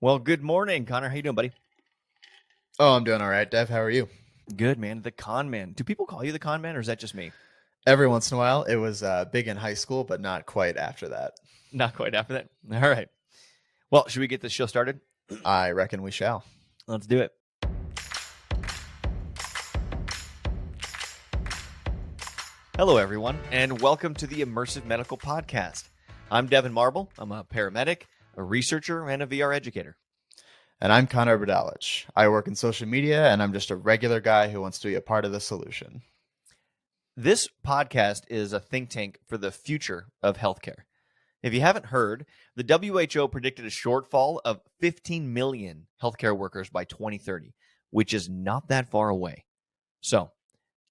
Well, good morning, Connor. How you doing, buddy? Oh, I'm doing all right, Dev. How are you? Good, man. The con man. Do people call you the con man, or is that just me? Every once in a while. It was big in high school, but not quite after that. Not quite after that. All right. Well, should we get this show started? I reckon we shall. Let's do it. Hello, everyone, and welcome to the Immersive Medical Podcast. I'm Devin Marble. I'm a paramedic, a researcher, and a VR educator. And I'm Connor Badalich. I work in social media, and I'm just a regular guy who wants to be a part of the solution. This podcast is a think tank for the future of healthcare. If you haven't heard, the WHO predicted a shortfall of 15 million healthcare workers by 2030, which is not that far away. So,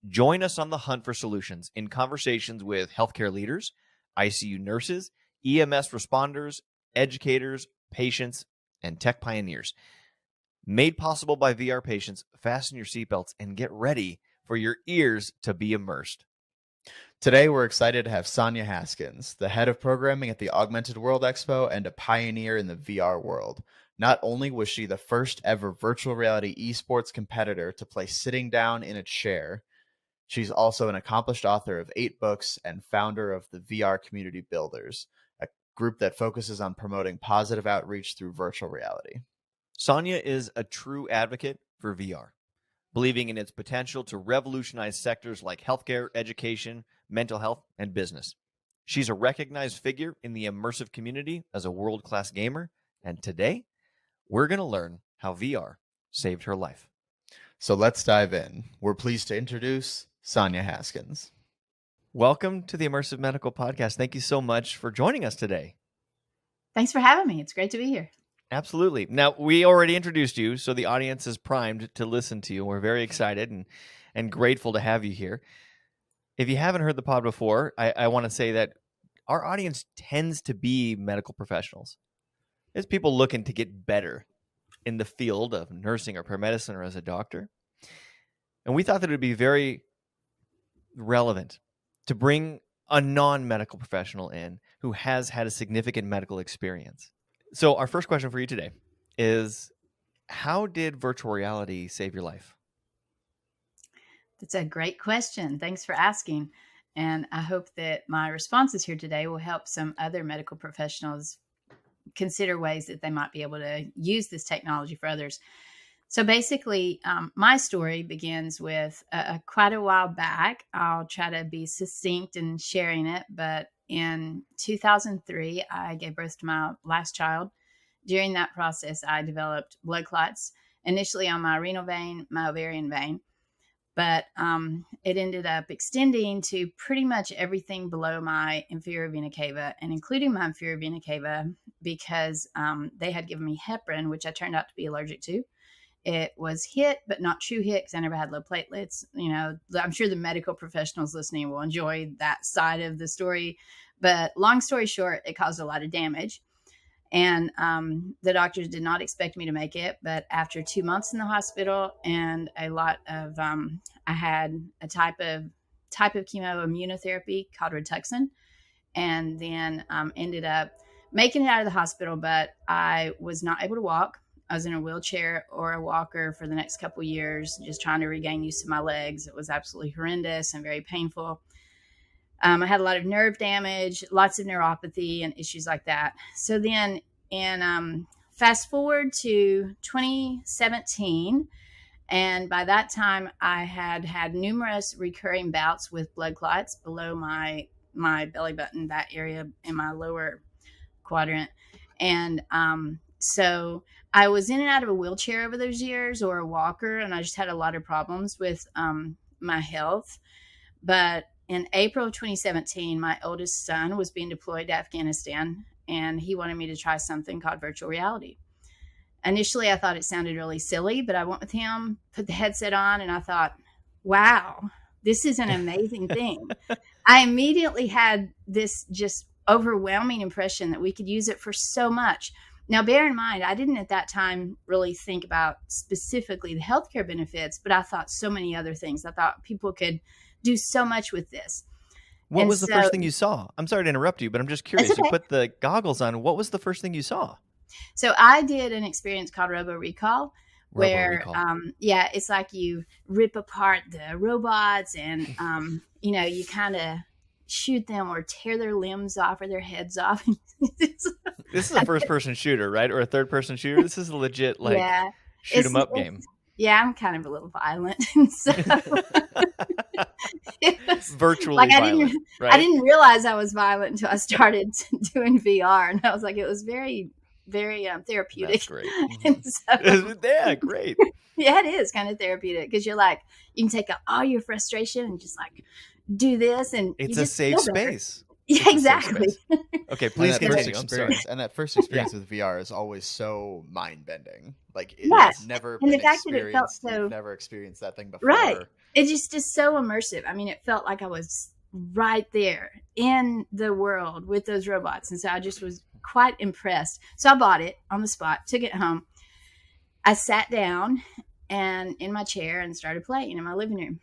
join us on the hunt for solutions in conversations with healthcare leaders, ICU nurses, EMS responders, educators, patients, and tech pioneers. Made possible by VR patients, fasten your seatbelts and get ready for your ears to be immersed. Today, we're excited to have Sonya Haskins, the head of programming at the Augmented World Expo and a pioneer in the VR world. Not only was she the first ever virtual reality eSports competitor to play sitting down in a chair, she's also an accomplished author of 8 books and founder of the VR Community Builders, a group that focuses on promoting positive outreach through virtual reality. Sonya is a true advocate for VR, believing in its potential to revolutionize sectors like healthcare, education, mental health, and business. She's a recognized figure in the immersive community as a world-class gamer, and today, we're going to learn how VR saved her life. So let's dive in. We're pleased to introduce Sonya Haskins. Welcome to the Immersive Medical Podcast. Thank you so much for joining us today. Thanks for having me. It's great to be here. Absolutely. Now, we already introduced you, so the audience is primed to listen to you. We're very excited and grateful to have you here. If you haven't heard the pod before, I want to say that our audience tends to be medical professionals. It's people looking to get better in the field of nursing or paramedicine or as a doctor. And we thought that it would be very relevant to bring a non-medical professional in who has had a significant medical experience. So our first question for you today is, how did virtual reality save your life? That's a great question. Thanks for asking. And I hope that my responses here today will help some other medical professionals consider ways that they might be able to use this technology for others. So basically, my story begins with quite a while back. I'll try to be succinct in sharing it, but in 2003, I gave birth to my last child. During that process, I developed blood clots, initially on my renal vein, my ovarian vein, but it ended up extending to pretty much everything below my inferior vena cava, and including my inferior vena cava, because they had given me heparin, which I turned out to be allergic to. It was HIT, but not true HIT, because I never had low platelets. You know, I'm sure the medical professionals listening will enjoy that side of the story. But long story short, it caused a lot of damage. And the doctors did not expect me to make it. But after 2 months in the hospital and a lot of, I had a type of chemo immunotherapy called Rituxan, and then ended up making it out of the hospital. But I was not able to walk. I was in a wheelchair or a walker for the next couple of years, just trying to regain use of my legs. It was absolutely horrendous and very painful. I had a lot of nerve damage, lots of neuropathy and issues like that. So then fast forward to 2017, and by that time I had numerous recurring bouts with blood clots below my belly button, that area in my lower quadrant. And so I was in and out of a wheelchair over those years, or a walker, and I just had a lot of problems with my health. But in April of 2017, my oldest son was being deployed to Afghanistan, and he wanted me to try something called virtual reality. Initially, I thought it sounded really silly, but I went with him, put the headset on, and I thought, wow, this is an amazing thing. I immediately had this just overwhelming impression that we could use it for so much. Now, bear in mind, I didn't at that time really think about specifically the healthcare benefits, but I thought so many other things. I thought people could do so much with this. What was the first thing you saw? I'm sorry to interrupt you, but I'm just curious. Okay. You put the goggles on. What was the first thing you saw? So I did an experience called Robo Recall, where it's like you rip apart the robots and you kind of shoot them or tear their limbs off or their heads off. This is a first-person shooter, right? Or a third-person shooter? This is a legit shoot 'em up game. Yeah, I'm kind of a little violent, and so it was virtually violent. I didn't realize I was violent until I started doing VR, and I was like, it was very, very therapeutic. That's great. So, great. Yeah, it is kind of therapeutic because you're like, you can take out all your frustration and just like do this, and it's a safe space. Yeah, exactly. Okay, please continue. I'm sorry. And that first experience with VR is always so mind-bending. Like, yes. Never and been the fact that it felt so... You've never experienced that thing before. Right. It just is so immersive. I mean, it felt like I was right there in the world with those robots. And so I just was quite impressed. So I bought it on the spot, took it home. I sat down and in my chair and started playing in my living room.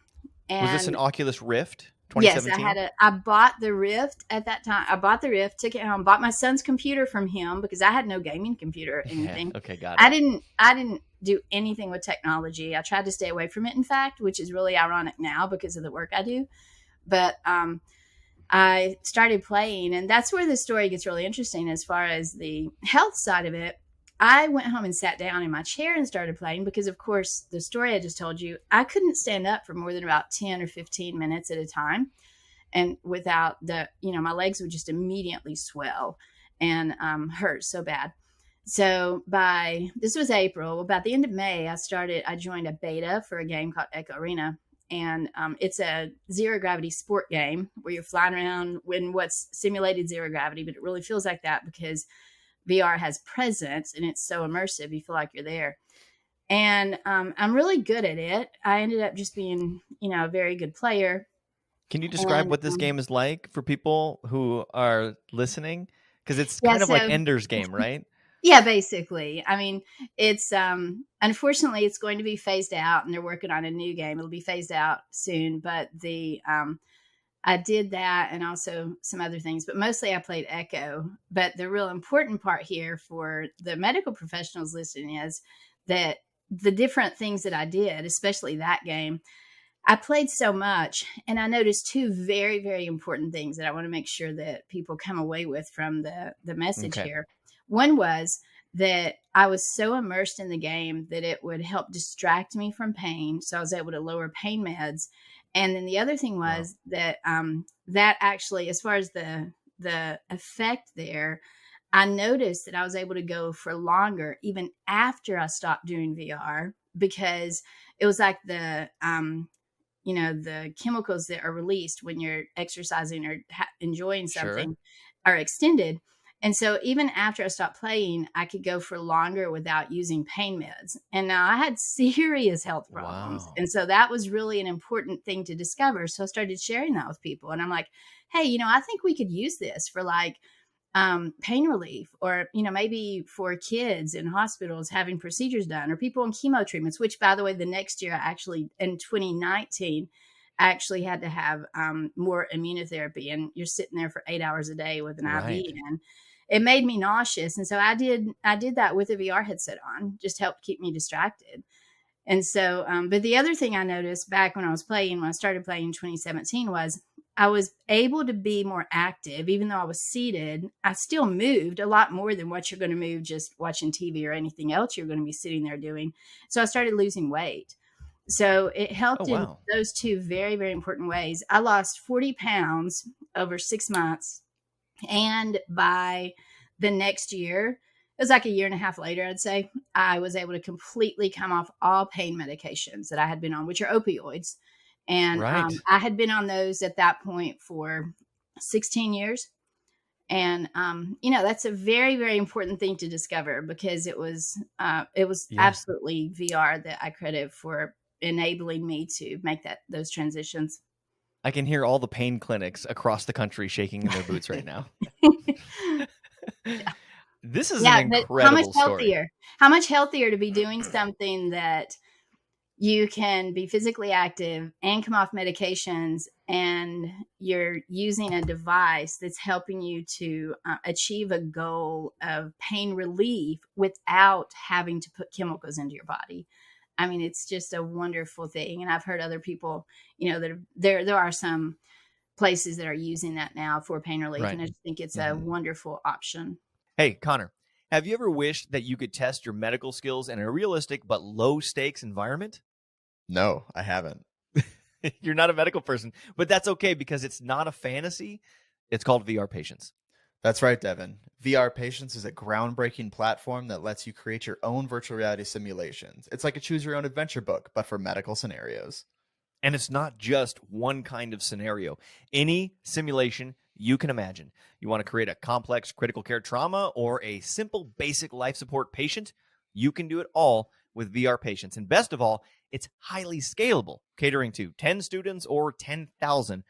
And was this an Oculus Rift? 2017? Yes, I bought the Rift at that time. I bought the Rift, took it home, bought my son's computer from him because I had no gaming computer or anything. Okay, got it. I didn't do anything with technology. I tried to stay away from it, in fact, which is really ironic now because of the work I do. But I started playing, and that's where the story gets really interesting as far as the health side of it. I went home and sat down in my chair and started playing because, of course, the story I just told you, I couldn't stand up for more than about 10 or 15 minutes at a time. And without my legs would just immediately swell and hurt so bad. So this was April, about the end of May, I joined a beta for a game called Echo Arena. And it's a zero gravity sport game where you're flying around in what's simulated zero gravity, but it really feels like that because VR has presence and it's so immersive. You feel like you're there. And I'm really good at it. I ended up just being, a very good player. Can you describe what this game is like for people who are listening? Because it's kind of like Ender's Game, right? Yeah, basically. I mean, it's unfortunately it's going to be phased out, and they're working on a new game. It'll be phased out soon, but I did that and also some other things, but mostly I played Echo. But the real important part here for the medical professionals listening is that the different things that I did, especially that game, I played so much, and I noticed two very, very important things that I want to make sure that people come away with from the message here. One was that I was so immersed in the game that it would help distract me from pain. So I was able to lower pain meds. And then the other thing was that that actually, as far as the effect there, I noticed that I was able to go for longer even after I stopped doing VR, because it was like the chemicals that are released when you're exercising or enjoying something are extended. And so even after I stopped playing, I could go for longer without using pain meds. And now I had serious health problems. Wow. And so that was really an important thing to discover. So I started sharing that with people. And I'm like, hey, I think we could use this for pain relief, or, maybe for kids in hospitals having procedures done, or people on chemo treatments, which, by the way, the next year, in 2019, I actually had to have more immunotherapy. And you're sitting there for 8 hours a day with an IV, and it made me nauseous. And so I did that with a VR headset on, just helped keep me distracted. And so, but the other thing I noticed back when I started playing in 2017 was I was able to be more active. Even though I was seated, I still moved a lot more than what you're going to move just watching TV or anything else you're going to be sitting there doing. So I started losing weight. So it helped in those two very, very important ways. I lost 40 pounds over 6 months. And by the next year, it was like a year and a half later, I'd say, I was able to completely come off all pain medications that I had been on, which are opioids. And I had been on those at that point for 16 years. And, that's a very, very important thing to discover, because it was absolutely VR that I credit for enabling me to make those transitions. I can hear all the pain clinics across the country shaking in their boots right now. This is an incredible story. How much healthier to be doing something that you can be physically active and come off medications and you're using a device that's helping you to achieve a goal of pain relief without having to put chemicals into your body. I mean, it's just a wonderful thing. And I've heard other people, that there are some places that are using that now for pain relief. Right. And I just think it's a wonderful option. Hey, Connor, have you ever wished that you could test your medical skills in a realistic but low stakes environment? No, I haven't. You're not a medical person, but that's okay because it's not a fantasy. It's called VR Patience. That's right, Devin. VR Patience is a groundbreaking platform that lets you create your own virtual reality simulations. It's like a choose your own adventure book, but for medical scenarios. And it's not just one kind of scenario. Any simulation you can imagine. You want to create a complex critical care trauma or a simple basic life support patient? You can do it all with VR Patience. And best of all, it's highly scalable, catering to 10 students or 10,000.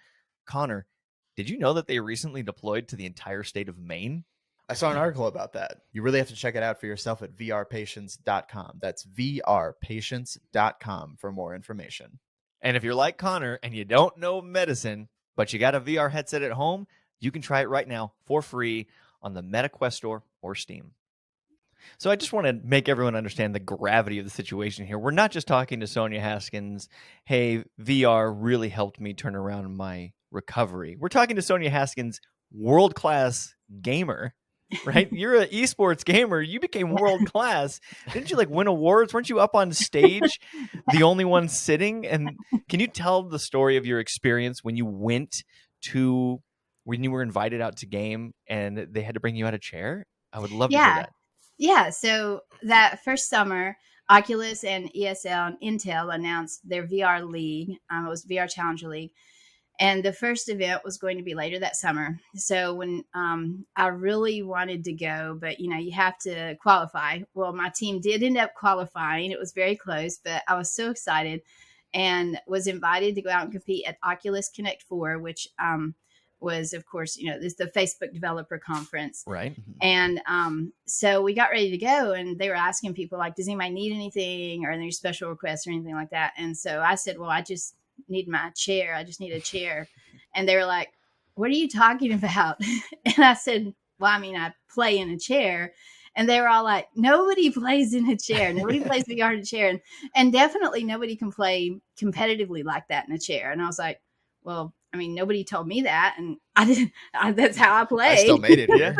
Connor, did you know that they recently deployed to the entire state of Maine? I saw an article about that. You really have to check it out for yourself at vrpatience.com. That's vrpatience.com for more information. And if you're like Connor and you don't know medicine, but you got a VR headset at home, you can try it right now for free on the MetaQuest store or Steam. So I just want to make everyone understand the gravity of the situation here. We're not just talking to Sonya Haskins, hey, VR really helped me turn around my recovery. We're talking to Sonya Haskins, world-class gamer, right? You're an eSports gamer. You became world-class. Didn't you win awards? Weren't you up on stage, the only one sitting? And can you tell the story of your experience when you were invited out to game and they had to bring you out a chair? I would love to hear that. Yeah, so that first summer, Oculus and ESL and Intel announced their VR league. It was VR Challenger League. And the first event was going to be later that summer. So when I really wanted to go, but, you have to qualify. Well, my team did end up qualifying. It was very close, but I was so excited and was invited to go out and compete at Oculus Connect 4, which was, of course, this is the Facebook developer conference. Right. And so we got ready to go and they were asking people does anybody need anything or any special requests or anything like that? And so I said, well, I just need my chair. I just need a chair. And they were like, what are you talking about? And I said, well, I play in a chair. And they were all like, nobody plays in a chair. Nobody plays VR in a chair. And definitely nobody can play competitively like that in a chair. And I was like, well, nobody told me that, and I didn't. That's how I play. I still made it here.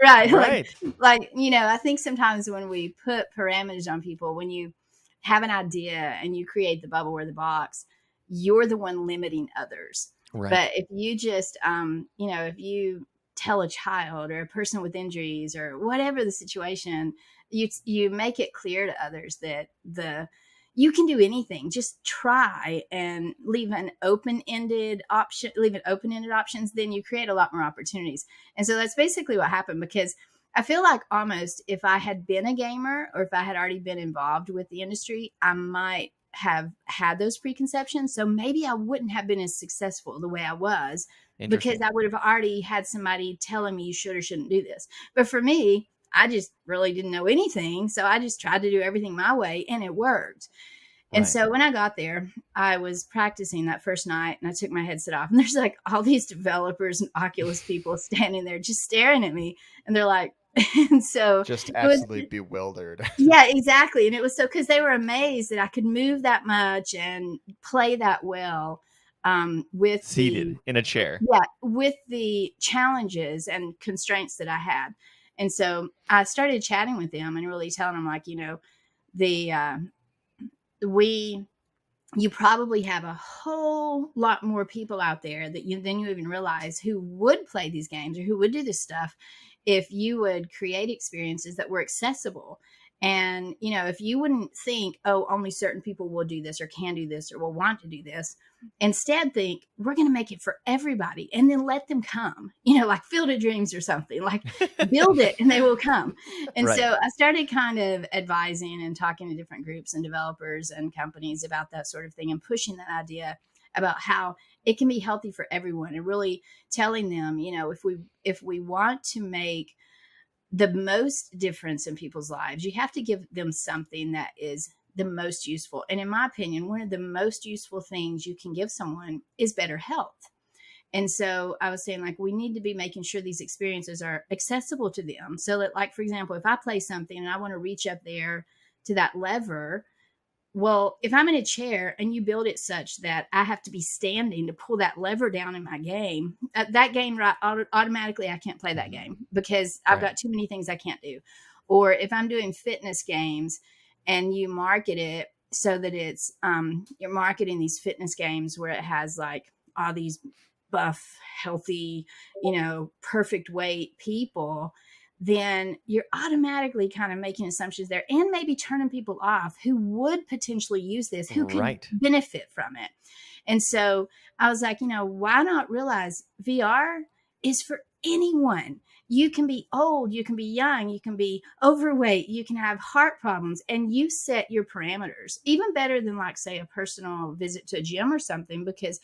Right. Right. I think sometimes when we put parameters on people, when you have an idea and you create the bubble or the box, you're the one limiting others. Right. But if you just, if you tell a child or a person with injuries or whatever the situation, you make it clear to others that you can do anything. Just try and leave open-ended options. Then you create a lot more opportunities. And so that's basically what happened, because I feel like almost if I had been a gamer or if I had already been involved with the industry, I might have had those preconceptions. So maybe I wouldn't have been as successful the way I was because I would have already had somebody telling me you should or shouldn't do this. But for me, I just really didn't know anything. So I just tried to do everything my way and it worked. And so when I got there, I was practicing that first night and I took my headset off and there's all these developers and Oculus people standing there just staring at me. And they're like, and so just absolutely bewildered. Yeah, exactly. And it was because they were amazed that I could move that much and play that well. With seated in a chair. Yeah, with the challenges and constraints that I had. And so I started chatting with them and really telling them you probably have a whole lot more people out there than you even realize who would play these games or who would do this stuff if you would create experiences that were accessible. And, if you wouldn't think, oh, only certain people will do this or can do this or will want to do this, instead think, we're going to make it for everybody and then let them come, like Field of Dreams or something, build it and they will come. And so I started kind of advising and talking to different groups and developers and companies about that sort of thing and pushing that idea about how it can be healthy for everyone and really telling them, if we want to make the most difference in people's lives, you have to give them something that is the most useful. And in my opinion, one of the most useful things you can give someone is better health. And so I was saying, like, we need to be making sure these experiences are accessible to them. So that, like, for example, if I play something and I want to reach up there to that lever, well, if I'm in a chair and you build it such that I have to be standing to pull that lever down in my game, that game, right, automatically I can't play that game because I've got too many things I can't do. Or if I'm doing fitness games and you market it so that it's, you're marketing these fitness games where it has like all these buff, healthy, perfect weight people, then you're automatically kind of making assumptions there and maybe turning people off who would potentially use this, who could benefit from it. And so I was like, why not realize VR is for anyone? You can be old, you can be young, you can be overweight, you can have heart problems, and you set your parameters. Even better than, like, say, a personal visit to a gym or something, because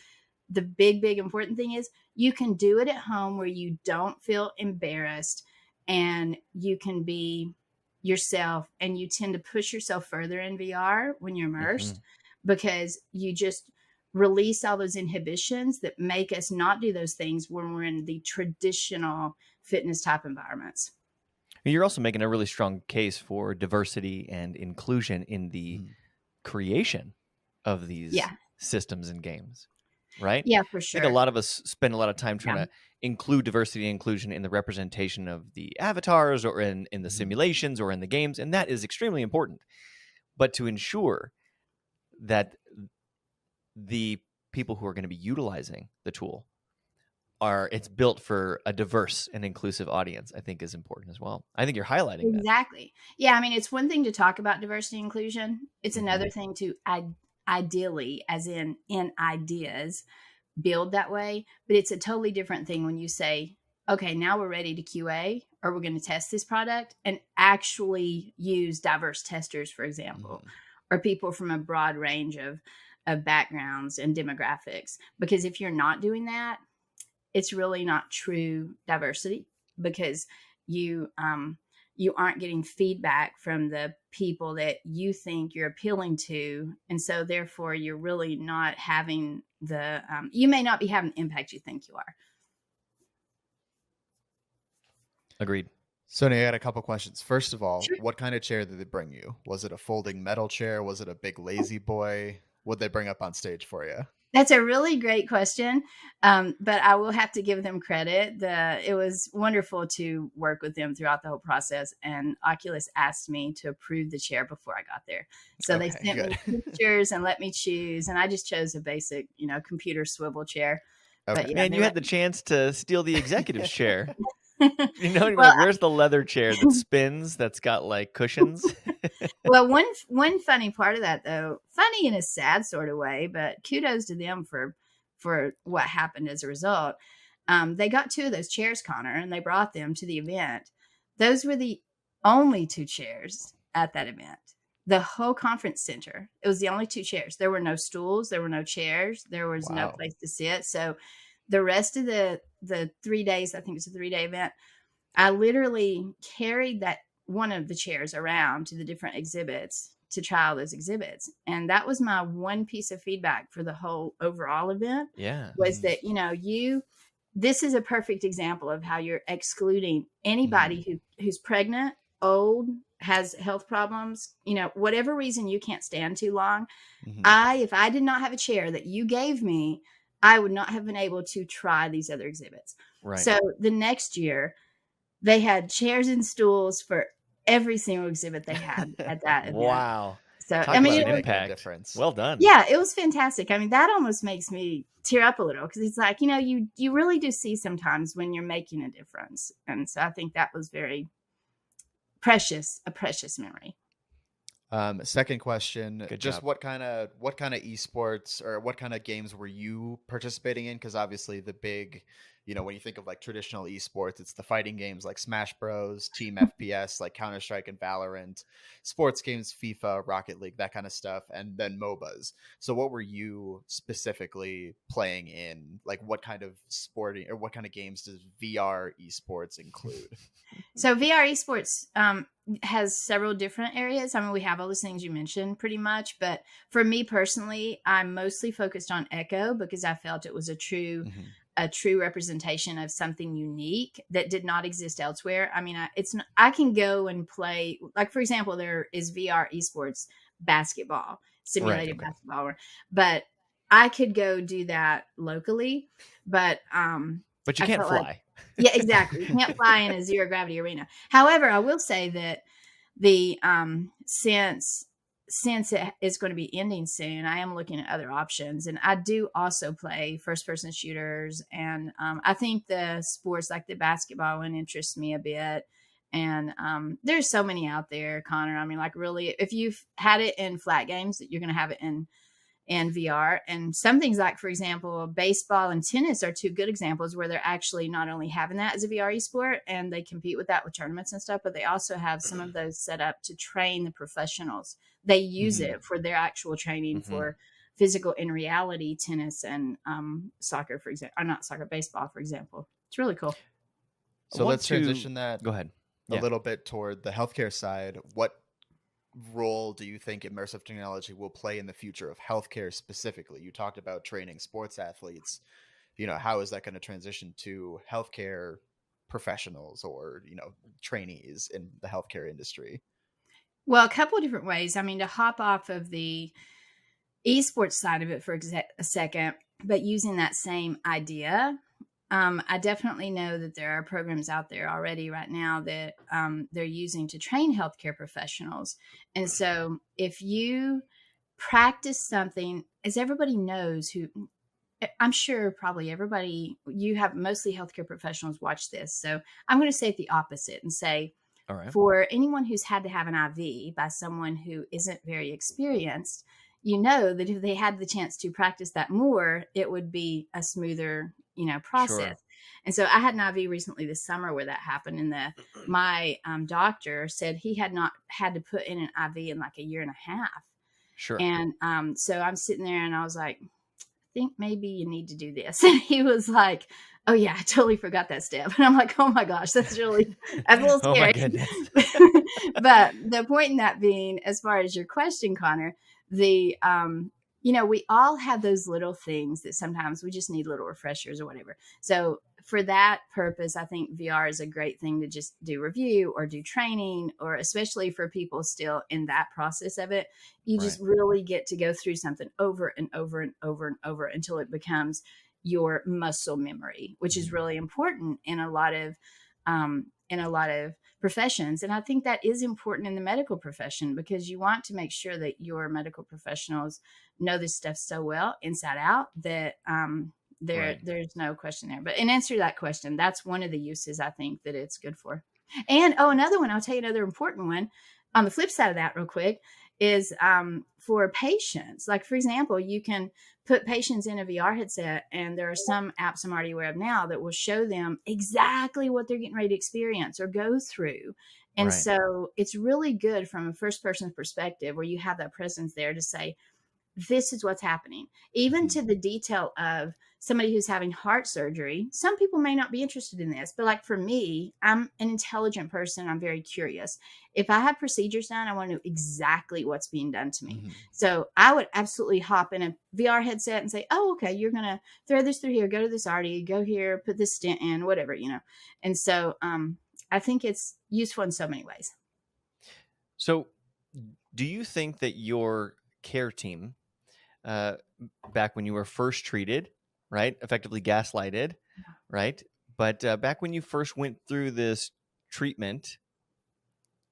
the big important thing is you can do it at home where you don't feel embarrassed and you can be yourself, and you tend to push yourself further in VR when you're immersed because you just release all those inhibitions that make us not do those things when we're in the traditional fitness type environments. You're also making a really strong case for diversity and inclusion in the creation of these systems and games. Right? Yeah, for sure. I think a lot of us spend a lot of time trying to include diversity and inclusion in the representation of the avatars or in the simulations or in the games, and that is extremely important. But to ensure that the people who are going to be utilizing the tool it's built for a diverse and inclusive audience, I think is important as well. I think you're highlighting that. Exactly. Yeah, I mean, it's one thing to talk about diversity and inclusion. It's another thing to ideally, as in ideas, build that way. But it's a totally different thing when you say, okay, now we're ready to QA, or we're going to test this product and actually use diverse testers, for example, or people from a broad range of backgrounds and demographics. Because if you're not doing that, it's really not true diversity, because you aren't getting feedback from the people that you think you're appealing to. And so therefore you're really not having you may not be having the impact you think you are. Agreed. Sonya, I got a couple questions. First of all, what kind of chair did they bring you? Was it a folding metal chair? Was it a big lazy boy? What'd they bring up on stage for you? That's a really great question, but I will have to give them credit. It was wonderful to work with them throughout the whole process, and Oculus asked me to approve the chair before I got there. So they sent me pictures and let me choose, and I just chose a basic, computer swivel chair. Okay. But man, you had the chance to steal the executive's chair. Where's the leather chair that spins that's got like cushions? Well, one funny part of that, though, funny in a sad sort of way, but kudos to them for what happened as a result. They got 2 of those chairs, Connor, and they brought them to the event. Those were the only 2 chairs at that event. The whole conference center, it was the only 2 chairs. There were no stools. There were no chairs. There was no place to sit. So the rest of the 3 days, I think it's a 3-day event, I literally carried that one of the chairs around to the different exhibits to try all those exhibits. And that was my one piece of feedback for the whole overall event. Was that, this is a perfect example of how you're excluding anybody who's pregnant, old, has health problems, whatever reason you can't stand too long. If I did not have a chair that you gave me, I would not have been able to try these other exhibits. Right. So the next year, they had chairs and stools for every single exhibit they had at that event. Wow. So, Talk about an impact difference. Well done. Yeah, it was fantastic. I mean, that almost makes me tear up a little, because it's like, you really do see sometimes when you're making a difference. And so I think that was very a precious memory. Second question, Good just job. what kind of esports or what kind of games were you participating in? Because obviously the big, when you think of like traditional esports, it's the fighting games like Smash Bros, Team FPS, like Counter-Strike and Valorant, sports games, FIFA, Rocket League, that kind of stuff, and then MOBAs. So what were you specifically playing in? Like what kind of sporting or what kind of games does VR esports include? So VR esports has several different areas. I mean, we have all those things you mentioned pretty much, but for me personally, I'm mostly focused on Echo because I felt it was a true representation of something unique that did not exist elsewhere. I mean, I can go and play, like, for example, there is VR esports basketball, simulated basketball, but I could go do that locally, but you can't fly. Yeah, exactly. You can't fly in a zero gravity arena. However, I will say that the since it is going to be ending soon, I am looking at other options, and I do also play first person shooters, and I think the sports like the basketball one interests me a bit. And there's so many out there, Connor. I mean, like, really, if you've had it in flat games, you're going to have it in VR. And some things like, for example, baseball and tennis are two good examples where they're actually not only having that as a VR esport and they compete with that with tournaments and stuff, but they also have some of those set up to train the professionals. They use it for their actual training for physical in reality tennis and soccer, for example, or not soccer, baseball, for example. It's really cool. So let's transition that go ahead a little bit toward the healthcare side. What role do you think immersive technology will play in the future of healthcare specifically? You talked about training sports athletes. How is that going to transition to healthcare professionals or, trainees in the healthcare industry? Well, a couple of different ways. I mean, to hop off of the esports side of it for a second, but using that same idea, I definitely know that there are programs out there already right now that they're using to train healthcare professionals. And so if you practice something, as everybody knows I'm sure probably everybody, you have mostly healthcare professionals watch this. So I'm going to say it the opposite and say, all right, for anyone who's had to have an IV by someone who isn't very experienced, that if they had the chance to practice that more, it would be a smoother process. Sure. And so I had an IV recently this summer where that happened. And my doctor said he had not had to put in an IV in like a year and a half. Sure. And so I'm sitting there and I was like, I think maybe you need to do this. And he was like, oh yeah, I totally forgot that step. And I'm like, oh my gosh, that's a little scary. Oh my goodness. But the point in that being, as far as your question, Connor, we all have those little things that sometimes we just need little refreshers or whatever. So for that purpose, I think VR is a great thing to just do review or do training, or especially for people still in that process of it, you just really get to go through something over and over and over and over until it becomes your muscle memory, which is really important in a lot of professions. And I think that is important in the medical profession because you want to make sure that your medical professionals know this stuff so well inside out that there's no question there. But in answer to that question, that's one of the uses I think that it's good for. And another one, I'll tell you another important one on the flip side of that real quick is for patients. Like, for example, you can put patients in a VR headset, and there are some apps I'm already aware of now that will show them exactly what they're getting ready to experience or go through. And so it's really good from a first person perspective where you have that presence there to say, this is what's happening, even to the detail of somebody who's having heart surgery. Some people may not be interested in this, but like for me, I'm an intelligent person. I'm very curious. If I have procedures done, I want to know exactly what's being done to me. So I would absolutely hop in a VR headset and say, oh, okay, you're going to thread this through here, go to this artery, go here, put this stent in, whatever, And so I think it's useful in so many ways. So do you think that your care team, back when you were first treated, right, effectively gaslighted, right, but back when you first went through this treatment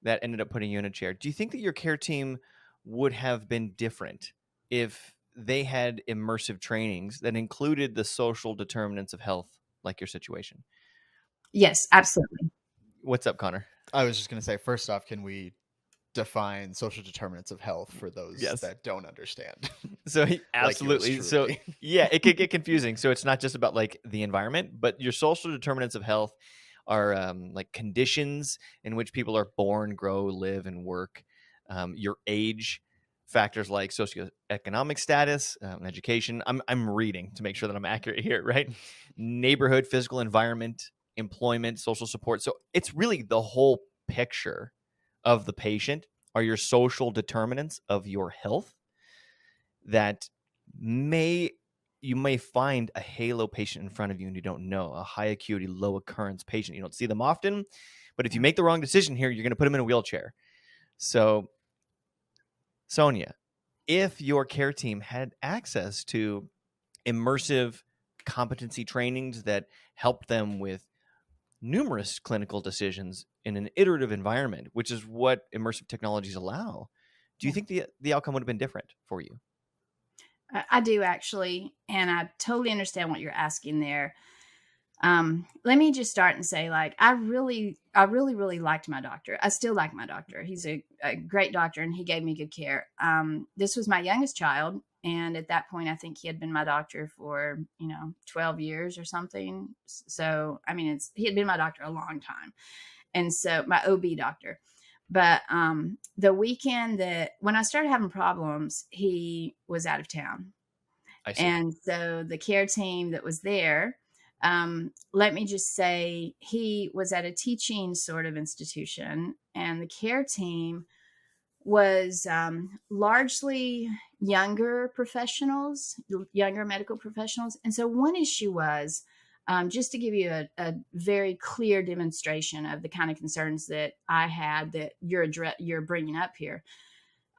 that ended up putting you in a chair, do you think that your care team would have been different if they had immersive trainings that included the social determinants of health, like your situation? Yes, absolutely. What's up, Connor? I was just going to say, first off, can we define social determinants of health for those Yes. that don't understand. So Absolutely. absolutely. So yeah, it could get confusing. So it's not just about like the environment, but your social determinants of health are like conditions in which people are born, grow, live, and work. Your age, factors like socioeconomic status, education. I'm reading to make sure that I'm accurate here, right? Neighborhood, physical environment, employment, social support. So it's really the whole picture of the patient are your social determinants of your health that you may find a halo patient in front of you and you don't know, a high acuity, low occurrence patient. You don't see them often, but if you make the wrong decision here, you're going to put them in a wheelchair. So, Sonya, if your care team had access to immersive competency trainings that helped them with numerous clinical decisions in an iterative environment, which is what immersive technologies allow, do you think the outcome would have been different for you? I do actually, and I totally understand what you're asking there. Let me just start and say, like, I really liked my doctor. I still like my doctor. He's a great doctor, and he gave me good care. This was my youngest child, and at that point, I think he had been my doctor for 12 years or something. So, I mean, he had been my doctor a long time, and so my OB doctor. But the weekend that when I started having problems, he was out of town. I see. And so the care team that was there, let me just say, he was at a teaching sort of institution, and the care team was largely younger medical professionals. And so one issue was, just to give you a very clear demonstration of the kind of concerns that I had that you're bringing up here.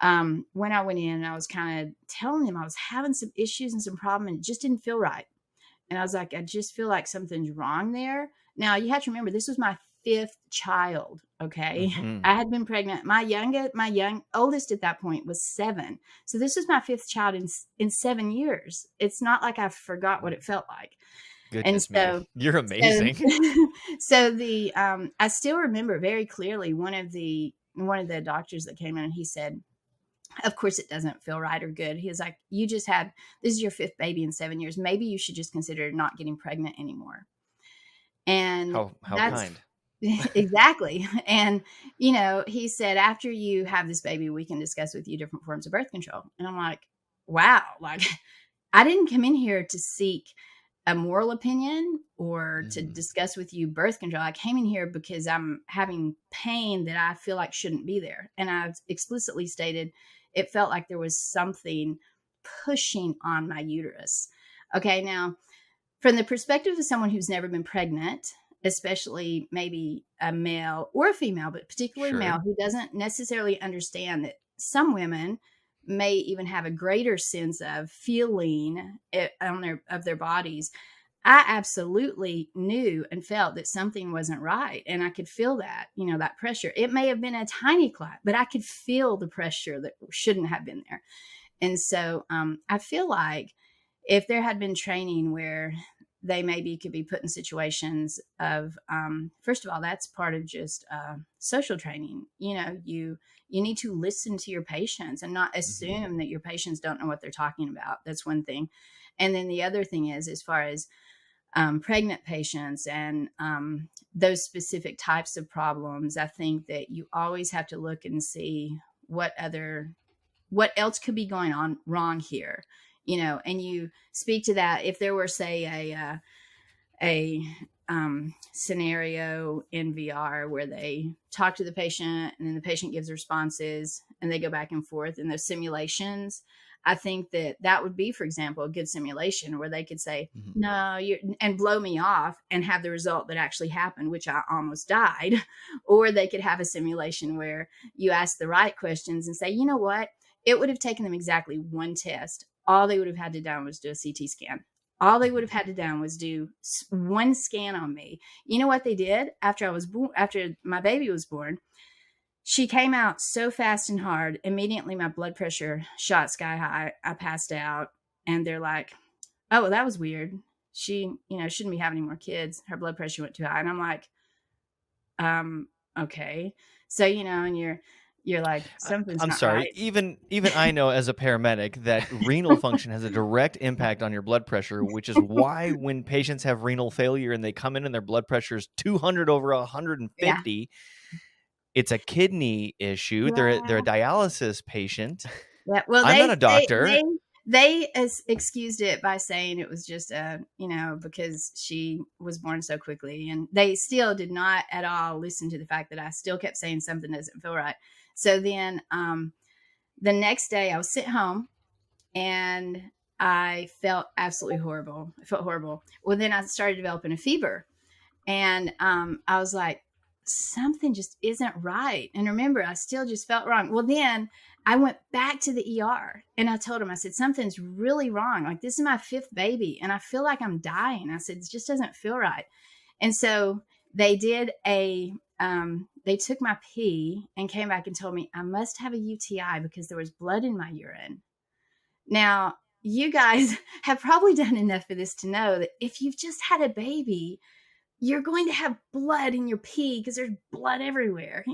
When I went in, I was kind of telling him I was having some issues and some problem, and it just didn't feel right. And I was like, I just feel like something's wrong there. Now, you have to remember, this was my 5th child. Okay. Mm-hmm. I had been pregnant. My oldest at that point was 7. So this was my 5th child in 7 years. It's not like I forgot what it felt like. Goodness and so me. You're amazing. So I still remember very clearly one of the doctors that came in, and he said, of course it doesn't feel right or good. He was like, this is your 5th baby in 7 years. Maybe you should just consider not getting pregnant anymore. And how kind. Exactly. And, he said, after you have this baby, we can discuss with you different forms of birth control. And I'm like, wow, like I didn't come in here to seek a moral opinion or to discuss with you birth control. I came in here because I'm having pain that I feel like shouldn't be there. And I explicitly stated it felt like there was something pushing on my uterus. Okay. Now, from the perspective of someone who's never been pregnant, especially maybe a male or a female, but particularly male, who doesn't necessarily understand that some women may even have a greater sense of feeling of their bodies. I absolutely knew and felt that something wasn't right. And I could feel that, that pressure. It may have been a tiny clot, but I could feel the pressure that shouldn't have been there. And so I feel like if there had been training where they maybe could be put in situations of, first of all, that's part of just social training. You need to listen to your patients and not assume that your patients don't know what they're talking about. That's one thing. And then the other thing is, as far as pregnant patients and those specific types of problems, I think that you always have to look and see what else could be going on wrong here. And you speak to that. If there were, say, a scenario in VR where they talk to the patient and then the patient gives responses and they go back and forth in those simulations, I think that would be, for example, a good simulation where they could say, no, and blow me off and have the result that actually happened, which I almost died. Or they could have a simulation where you ask the right questions and say, you know what? It would have taken them exactly one test. All they would have had to do was do a CT scan. All they would have had to do was do one scan on me. You know what they did after my baby was born? She came out so fast and hard. Immediately, my blood pressure shot sky high. I passed out, and they're like, "Oh, well, that was weird. She, shouldn't be having any more kids. Her blood pressure went too high." And I'm like, okay. So, and you're like, something's I'm not sorry. right. Even I know as a paramedic that renal function has a direct impact on your blood pressure, which is why when patients have renal failure and they come in and their blood pressure is 200 over 150, it's a kidney issue. They're a dialysis patient. Yeah. Well, I'm not a doctor. They excused it by saying it was just because she was born so quickly, and they still did not at all listen to the fact that I still kept saying something doesn't feel right. So then the next day I was sent home and I felt absolutely horrible. I felt horrible. Well, then I started developing a fever, and I was like, something just isn't right. And remember, I still just felt wrong. Well, then I went back to the ER and I told him, I said, something's really wrong. Like, this is my 5th baby and I feel like I'm dying. I said, it just doesn't feel right. And so they did they took my pee and came back and told me I must have a UTI because there was blood in my urine. Now, you guys have probably done enough of this to know that if you've just had a baby, you're going to have blood in your pee because there's blood everywhere,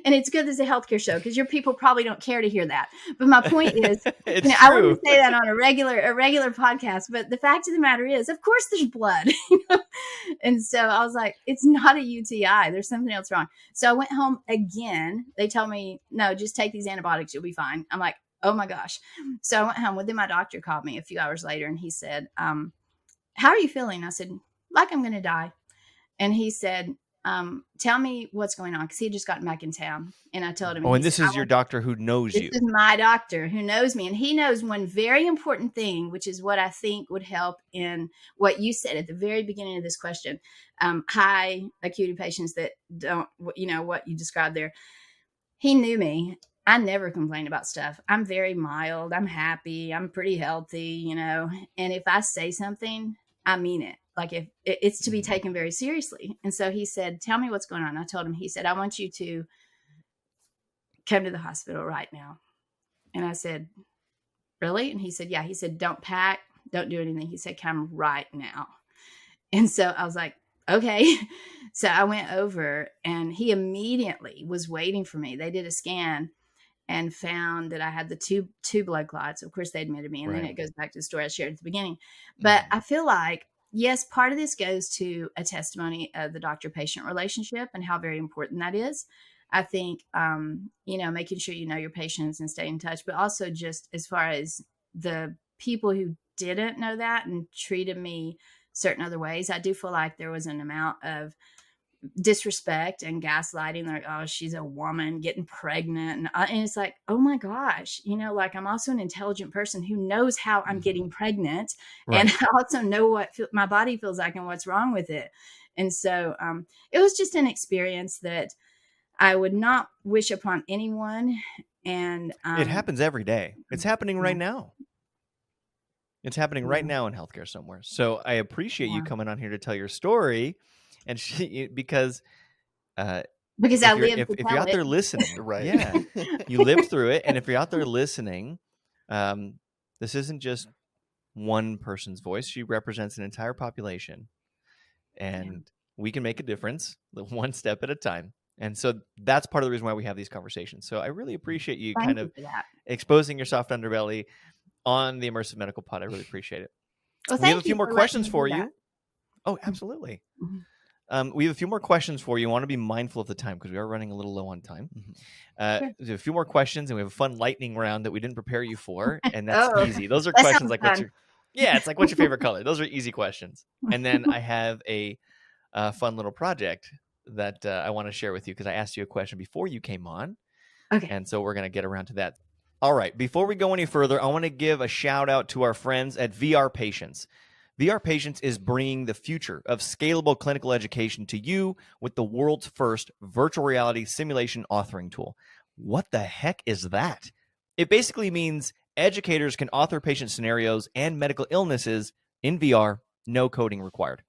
and it's good as a healthcare show because your people probably don't care to hear that. But my point is, I wouldn't say that on a regular podcast, but the fact of the matter is, of course there's blood, And so I was like, it's not a UTI. There's something else wrong. So I went home again. They told me, no, just take these antibiotics. You'll be fine. I'm like, oh my gosh. So I went home. Well, then my doctor called me a few hours later and he said, how are you feeling? I said, like I'm going to die. And he said, tell me what's going on. Because he had just gotten back in town. And I told him. Oh, and this is your doctor who knows you. This is my doctor who knows me. And he knows one very important thing, which is what I think would help in what you said at the very beginning of this question. High acuity patients that don't, what you described there. He knew me. I never complain about stuff. I'm very mild. I'm happy. I'm pretty healthy, And if I say something, I mean it. Like if it's to be taken very seriously. And so he said, tell me what's going on. I told him, he said, I want you to come to the hospital right now. And I said, really? And he said, yeah. He said, don't pack, don't do anything. He said, come right now. And so I was like, okay. So I went over and he immediately was waiting for me. They did a scan and found that I had the two blood clots. Of course, they admitted me. And then it goes back to the story I shared at the beginning. But I feel like, yes, part of this goes to a testimony of the doctor-patient relationship and how very important that is. I think, making sure you know your patients and stay in touch, but also just as far as the people who didn't know that and treated me certain other ways, I do feel like there was an amount of disrespect and gaslighting, like, oh, she's a woman getting pregnant. And it's like, oh my gosh, like I'm also an intelligent person who knows how I'm getting pregnant. Right. And I also know what my body feels like and what's wrong with it. And so it was just an experience that I would not wish upon anyone. And it happens every day. It's happening right now. It's happening right now in healthcare somewhere. So I appreciate you coming on here to tell your story. And because I lived if you're out there listening, right? Yeah, you lived through it. And if you're out there listening, this isn't just one person's voice. She represents an entire population, and we can make a difference one step at a time. And so that's part of the reason why we have these conversations. So I really appreciate you kind of exposing your soft underbelly on the Immersive Medical Pod. I really appreciate it. Well, we have a few more questions for you. Oh, absolutely. Mm-hmm. We have a few more questions for you. I want to be mindful of the time because we are running a little low on time. Sure. There's a few more questions, and we have a fun lightning round that we didn't prepare you for, and that's easy. Those are questions like, what's your favorite color? Those are easy questions. And then I have a fun little project that I want to share with you because I asked you a question before you came on. Okay. And so we're going to get around to that. All right. Before we go any further, I want to give a shout out to our friends at VR Patients. VR Patients is bringing the future of scalable clinical education to you with the world's first virtual reality simulation authoring tool. What the heck is that? It basically means educators can author patient scenarios and medical illnesses in VR, no coding required.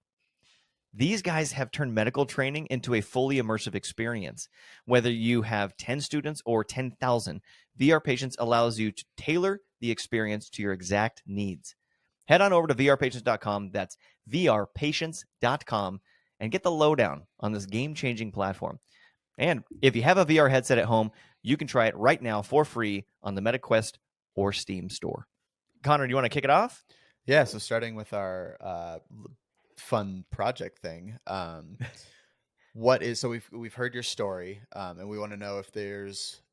These guys have turned medical training into a fully immersive experience. Whether you have 10 students or 10,000, VR Patients allows you to tailor the experience to your exact needs. Head on over to vrpatients.com, that's vrpatients.com, and get the lowdown on this game-changing platform. And if you have a VR headset at home, You can try it right now for free on the MetaQuest or Steam store. Connor, do you want to kick it off? Yeah, so starting with our fun project thing. So we've heard your story, and we want to know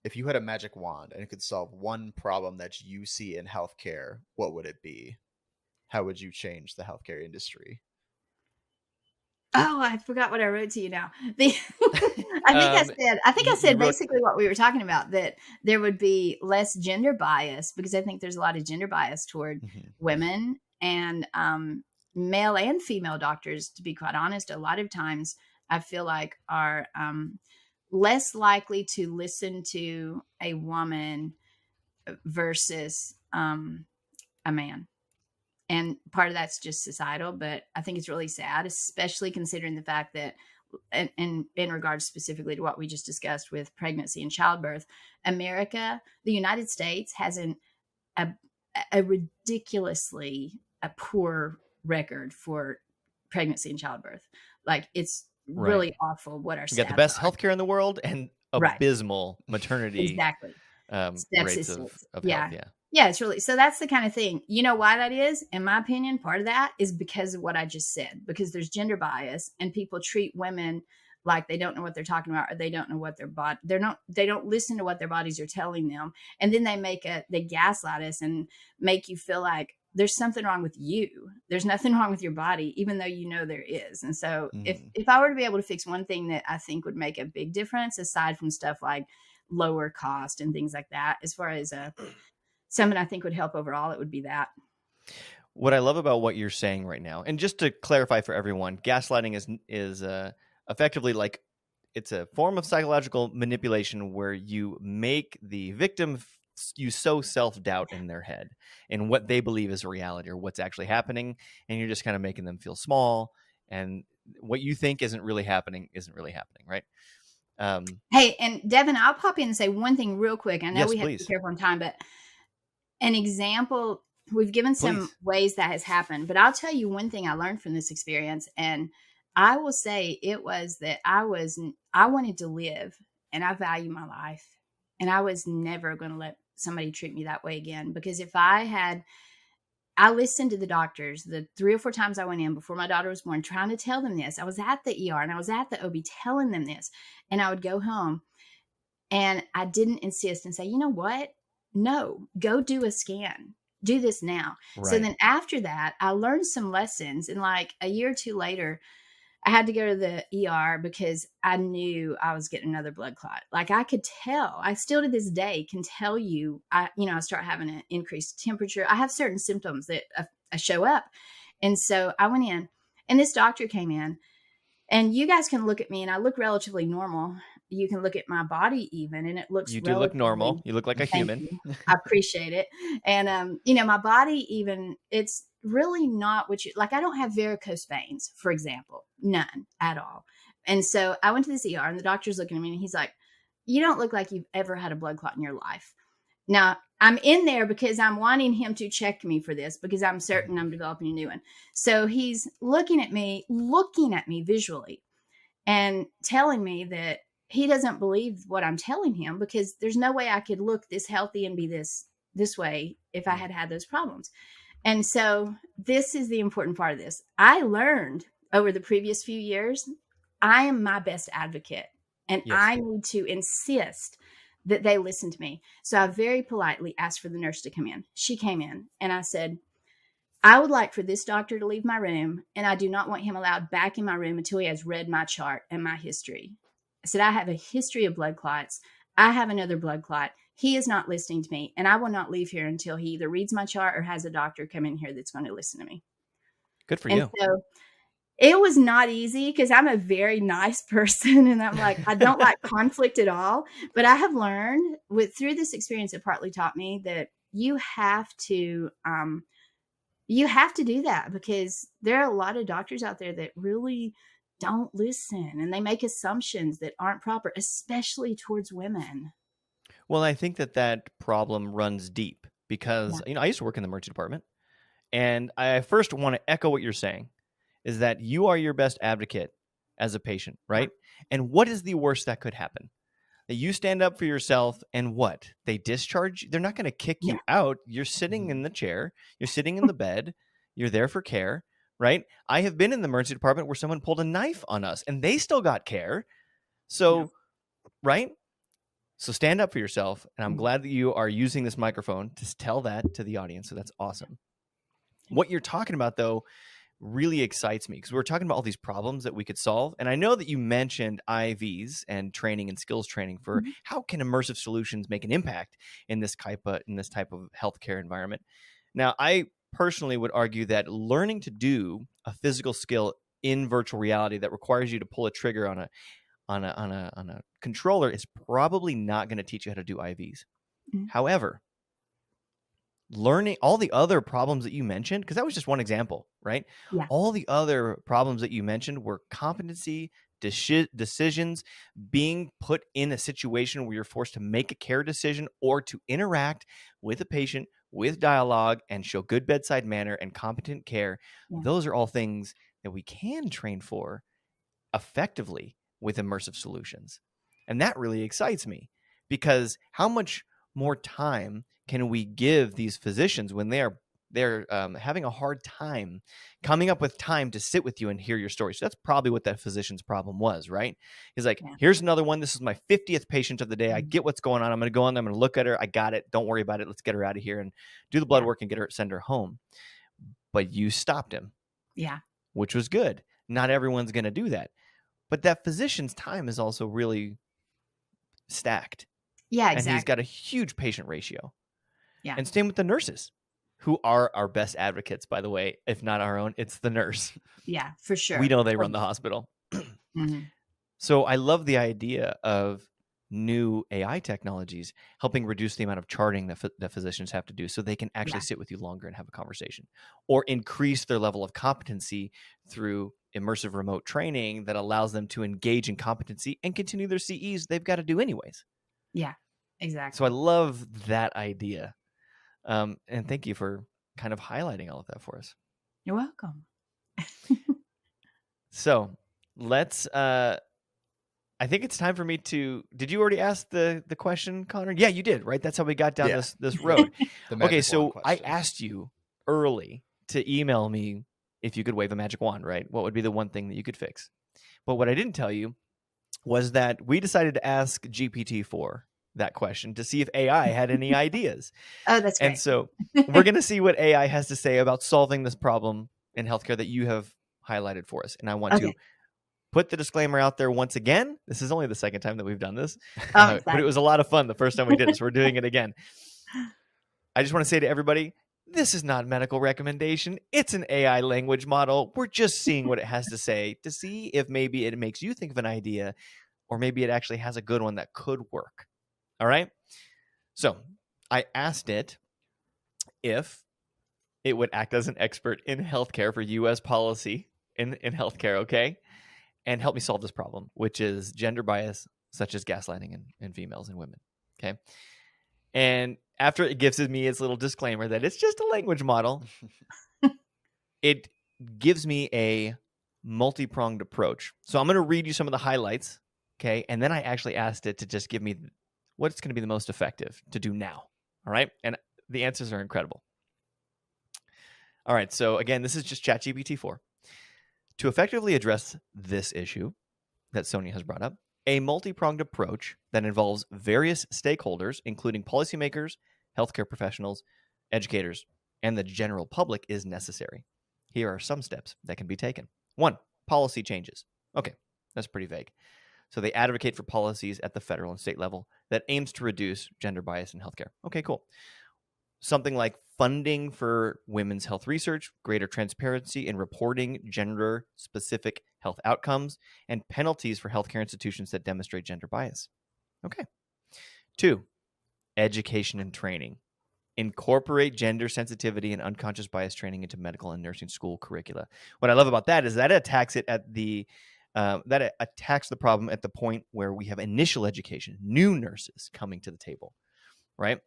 if you had a magic wand and it could solve one problem that you see in healthcare, what would it be? How would you change the healthcare industry? Oh, I forgot what I wrote to you now. I think I said basically what we were talking about, that there would be less gender bias, because I think there's a lot of gender bias toward women and male and female doctors, to be quite honest. A lot of times I feel like are less likely to listen to a woman versus a man. And part of that's just societal, but I think it's really sad, especially considering the fact that, and in regards specifically to what we just discussed with pregnancy and childbirth, the United States has a ridiculously poor record for pregnancy and childbirth. Like, it's really awful what our stats are. We got the best healthcare in the world and abysmal maternity rates of health. Yeah, it's really, so that's the kind of thing. You know why that is? In my opinion, part of that is because of what I just said, because there's gender bias and people treat women like they don't know what they're talking about, or they don't know what they don't listen to what their bodies are telling them. And then they gaslight us and make you feel like there's something wrong with you. There's nothing wrong with your body, even though you know there is. And so if I were to be able to fix one thing that I think would make a big difference, aside from stuff like lower cost and things like that, as far as something I think would help overall, it would be that. What I love about what you're saying right now, and just to clarify for everyone, gaslighting is effectively like, it's a form of psychological manipulation where you make the victim you sow self-doubt in their head and what they believe is reality or what's actually happening, and you're just kind of making them feel small, and what you think isn't really happening, right? Hey, and Devin, I'll pop in and say one thing real quick. I know we have to be careful on time, but an example, we've given some ways that has happened, but I'll tell you one thing I learned from this experience. And I will say it was that I wanted to live, and I value my life, and I was never going to let somebody treat me that way again. Because if I listened to the doctors the 3 or 4 times I went in before my daughter was born, trying to tell them this. I was at the ER and I was at the OB telling them this, and I would go home and I didn't insist and say, you know what? No, go do a scan. Do this now. Right. So then after that, I learned some lessons. And like a year or two later, I had to go to the ER because I knew I was getting another blood clot. Like, I could tell. I still to this day can tell you, I start having an increased temperature. I have certain symptoms that show up. And so I went in, and this doctor came in, and you guys can look at me, and I look relatively normal. You can look at my body even, and it looks. You do look normal. You look like a human. I appreciate it. And, my body even, it's really not what you, like, I don't have varicose veins, for example, none at all. And so I went to this ER, and the doctor's looking at me, and he's like, you don't look like you've ever had a blood clot in your life. Now, I'm in there because I'm wanting him to check me for this, because I'm certain I'm developing a new one. So he's looking at me visually and telling me that he doesn't believe what I'm telling him, because there's no way I could look this healthy and be this way if I had those problems. And so this is the important part of this. I learned over the previous few years, I am my best advocate, and I need to insist that they listen to me. So I very politely asked for the nurse to come in. She came in, and I said, I would like for this doctor to leave my room, and I do not want him allowed back in my room until he has read my chart and my history. I said, I have a history of blood clots. I have another blood clot. He is not listening to me, and I will not leave here until he either reads my chart or has a doctor come in here that's going to listen to me. Good for you. So it was not easy, because I'm a very nice person, and I'm like, I don't like conflict at all. But I have learned through this experience, it partly taught me that you have to do that, because there are a lot of doctors out there that really don't listen, and they make assumptions that aren't proper, especially towards women. Well, I think that problem runs deep, because I used to work in the emergency department, and I first want to echo what you're saying, is that you are your best advocate as a patient, right? And what is the worst that could happen? that you stand up for yourself and what? They discharge. They're not going to kick you out. You're sitting in the chair. You're sitting in the bed. You're there for care, right? I have been in the emergency department where someone pulled a knife on us and they still got care. So, right? So stand up for yourself. And I'm glad that you are using this microphone to tell that to the audience. So that's awesome. What you're talking about, though, really excites me because we're talking about all these problems that we could solve. And I know that you mentioned IVs and training and skills training for how can immersive solutions make an impact in this type of healthcare environment. Now, I personally would argue that learning to do a physical skill in virtual reality that requires you to pull a trigger on a controller is probably not going to teach you how to do IVs. However, learning all the other problems that you mentioned, because that was just one example, right? Yeah. All the other problems that you mentioned were competency, decisions, being put in a situation where you're forced to make a care decision or to interact with a patient with dialogue and show good bedside manner and competent care. Yeah. Those are all things that we can train for effectively with immersive solutions. And that really excites me because how much more time can we give these physicians when they're having a hard time coming up with time to sit with you and hear your story? So that's probably what that physician's problem was, right? He's like, here's another one. This is my 50th patient of the day. I get what's going on. I'm going to go on there. I'm going to look at her. I got it. Don't worry about it. Let's get her out of here and do the blood work and send her home. But you stopped him. Yeah. Which was good. Not everyone's going to do that. But that physician's time is also really stacked. Yeah, exactly. And he's got a huge patient ratio. Yeah. And same with the nurses, who are our best advocates, by the way. If not our own, it's the nurse. Yeah, for sure. We know they run the hospital. So I love the idea of new AI technologies helping reduce the amount of charting that physicians have to do so they can actually sit with you longer and have a conversation, or increase their level of competency through immersive remote training that allows them to engage in competency and continue their CEs they've got to do anyways. Yeah, exactly. So I love that idea. And thank you for kind of highlighting all of that for us. You're welcome. So let's, I think it's time for me to, did you already ask the question, Connor? Yeah, you did, right? That's how we got down this road. Okay, so I asked you early to email me if you could wave a magic wand, right? What would be the one thing that you could fix? But what I didn't tell you was that we decided to ask GPT-4 that question to see if AI had any ideas. Oh, that's great. And so we're going to see what AI has to say about solving this problem in healthcare that you have highlighted for us. And I want to put the disclaimer out there once again. This is only the second time that we've done this, but it was a lot of fun the first time we did it. So we're doing it again. I just want to say to everybody, this is not medical recommendation. It's an AI language model. We're just seeing what it has to say to see if maybe it makes you think of an idea, or maybe it actually has a good one that could work. All right. So I asked it if it would act as an expert in healthcare for U.S. policy in healthcare, okay, and help me solve this problem, which is gender bias, such as gaslighting in females and women, okay? And after it gives me its little disclaimer that it's just a language model, it gives me a multi-pronged approach. So I'm going to read you some of the highlights, okay? And then I actually asked it to just give me what's going to be the most effective to do now, all right? And the answers are incredible. All right, so again, this is just ChatGPT-4. To effectively address this issue that Sonya has brought up, a multi-pronged approach that involves various stakeholders, including policymakers, healthcare professionals, educators, and the general public is necessary. Here are some steps that can be taken. 1, policy changes. Okay, that's pretty vague. So they advocate for policies at the federal and state level that aims to reduce gender bias in healthcare. Okay, cool. Something like funding for women's health research, greater transparency in reporting gender-specific health outcomes, and penalties for healthcare institutions that demonstrate gender bias. Okay. 2, education and training. Incorporate gender sensitivity and unconscious bias training into medical and nursing school curricula. What I love about that is that it attacks it at the attacks the problem at the point where we have initial education, new nurses coming to the table, right?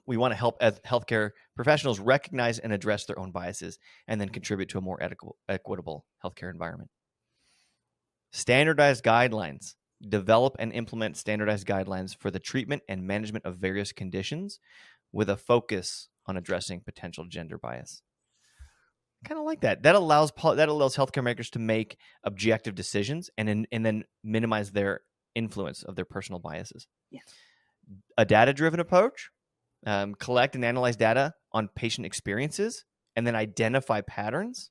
We want to help healthcare professionals recognize and address their own biases and then contribute to a more equitable healthcare environment. Standardized guidelines. develop and implement standardized guidelines for the treatment and management of various conditions with a focus on addressing potential gender bias. Kind of like that. That allows healthcare makers to make objective decisions and then minimize their influence of their personal biases. Yeah. A data-driven approach, collect and analyze data on patient experiences and then identify patterns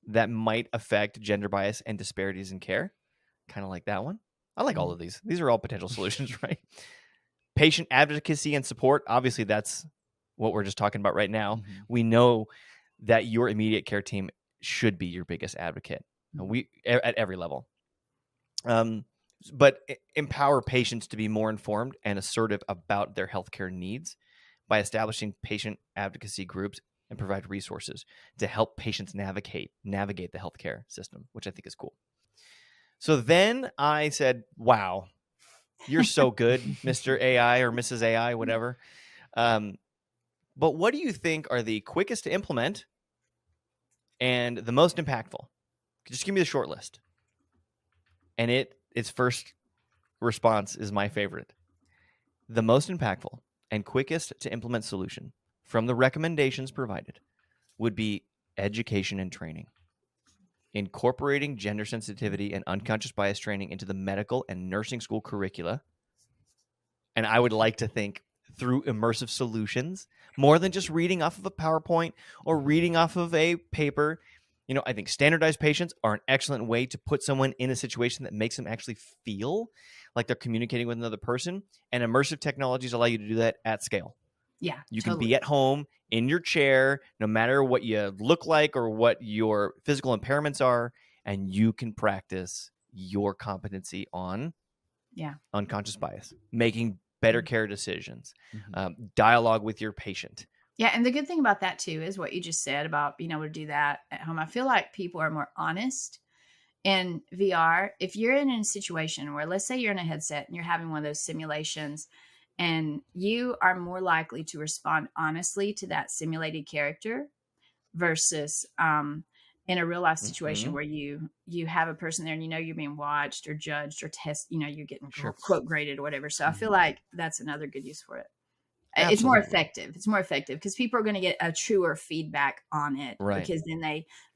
that might affect gender bias and disparities in care. Kind of like that one. I like all of these. These are all potential solutions, right? Patient advocacy and support. Obviously, that's what we're just talking about right now. Mm-hmm. We know that your immediate care team should be your biggest advocate. At every level. But empower patients to be more informed and assertive about their healthcare needs by establishing patient advocacy groups and provide resources to help patients navigate the healthcare system, which I think is cool. So then I said, wow, you're so good, Mr. AI or Mrs. AI, whatever. But what do you think are the quickest to implement and the most impactful? Just give me the short list. And its first response is my favorite. The most impactful and quickest to implement solution from the recommendations provided would be education and training. Incorporating gender sensitivity and unconscious bias training into the medical and nursing school curricula. And I would like to think through immersive solutions, more than just reading off of a PowerPoint or reading off of a paper. I think standardized patients are an excellent way to put someone in a situation that makes them actually feel like they're communicating with another person. And immersive technologies allow you to do that at scale. Yeah, you totally. can be at home in your chair, no matter what you look like or what your physical impairments are, and you can practice your competency on unconscious bias, making better care decisions, dialogue with your patient. Yeah, and the good thing about that too is what you just said about being able to do that at home. I feel like people are more honest in VR. If you're in a situation where, let's say you're in a headset and you're having one of those simulations, and you are more likely to respond honestly to that simulated character versus in a real life situation where you have a person there and you're being watched or judged or you're getting quote graded or whatever. So I feel like that's another good use for it. Absolutely. It's more effective. It's more effective because people are going to get a truer feedback on it, right? Because then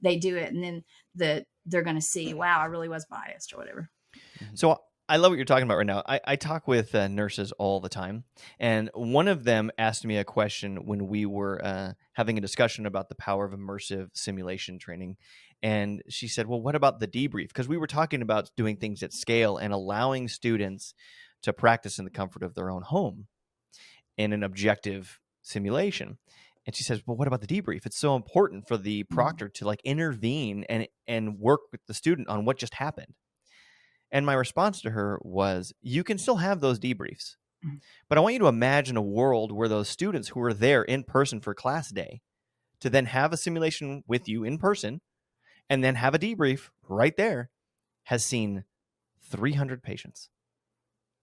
they do it, and then they're going to see, wow, I really was biased or whatever. So I love what you're talking about right now. I talk with nurses all the time, and one of them asked me a question when we were having a discussion about the power of immersive simulation training. And she said, well, what about the debrief? Because we were talking about doing things at scale and allowing students to practice in the comfort of their own home in an objective simulation. And she says, well, what about the debrief? It's so important for the proctor to intervene and work with the student on what just happened. And my response to her was, you can still have those debriefs, but I want you to imagine a world where those students who are there in person for class day to then have a simulation with you in person and then have a debrief right there has seen 300 patients.